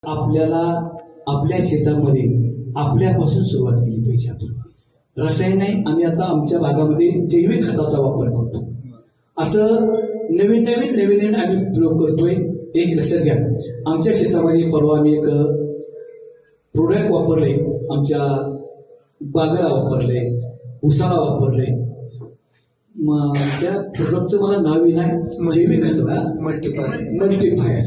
आपल्याला आपल्या शेतामध्ये आपल्यापासून सुरुवात केली पाहिजे. आपण रसायन नाही, आम्ही आता आमच्या भागामध्ये जैविक खताचा वापर करतो. असं नवीन आम्ही प्रयोग करतोय. एक लक्षात घ्या, आमच्या शेतामध्ये परवा आम्ही एक प्रोडक्ट वापरले, आमच्या बागेला वापरले, उसाला वापरले. त्या प्रोडक्टचं मला नावही नाही, जैविक खत मल्टीफायर.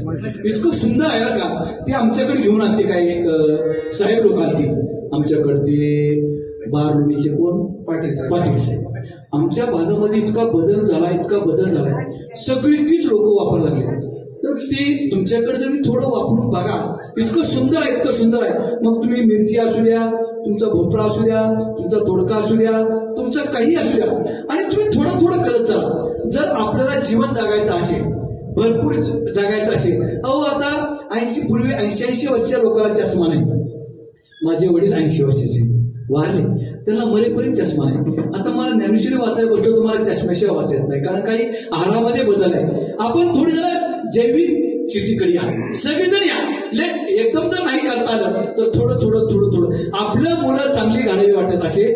इतकं सुंदर आहे बरं का. ते आमच्याकडे घेऊन आलते, काय एक साहेब लोक आलते आमच्याकडे, ते बारलोणीचे कोण पाटील साहेब. आमच्या भागामध्ये इतका बदल झालाय, सगळी तीच लोक वापरायला लागले. तर ते तुमच्याकडे जर मी थोडं वापरून बघा, इतकं सुंदर आहे. मग तुम्ही मिरची असू द्या, तुमचा भोपळा असू द्या, तुमचा दोडका असू द्या, तुमचा काही असू द्या, आणि तुम्ही थोडं करत चला. जर आपल्याला जीवन जगायचं असेल, भरपूर जगायचं असेल, आता 80 वर्षाच्या लोकांना चष्मा नाही. माझे वडील 80 वर्षाचे वारले, त्यांना मरेपर्यंत चष्मा नाही. आता मला ज्ञानेश्वरी वाचायला बसलो, तुम्हाला चष्म्याशिवाय वाचायचं नाही, कारण काही आहारामध्ये बदल आहे. आपण थोडी जरा जैविक शेतीकडे या, सगळेजण या. एकदम जर नाही करता आलं तर थोडं आपलं मुलं चांगली घडावी वाटत असेल,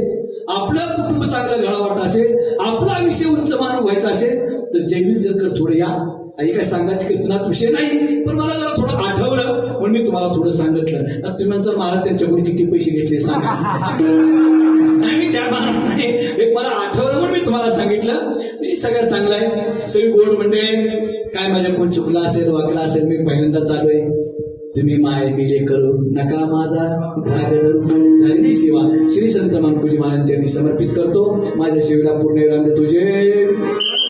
आपलं कुटुंब चांगलं घडा वाटत असेल, आपलं आयुष्य उंचमान व्हायचं असेल तर जैविक जर थोडं या. आणि काय सांगायची कीर्तनात विषय नाही, पण मला जरा थोडं आठवलं म्हणून मी तुम्हाला थोडं सांगितलं. तुम्ही म्हणता महाराज त्यांच्याकडून किती पैसे घेतले सांगा. नाही, मी त्या महाराज एक मला आठवलं म्हणून मी तुम्हाला सांगितलं. मी सगळ्यात चांगलं आहे. सगळी गोड मंडळी, काय माझ्या कोण चुकला असेल, वागला असेल, मी पहिल्यांदा चालू आहे. तुम्ही माय मिले करू नका माझा भाग धरू. झालेली सेवा श्री संत मानकुजी महाराजांनी समर्पित करतो. माझ्या सेवेला पूर्ण विराम देतो. जय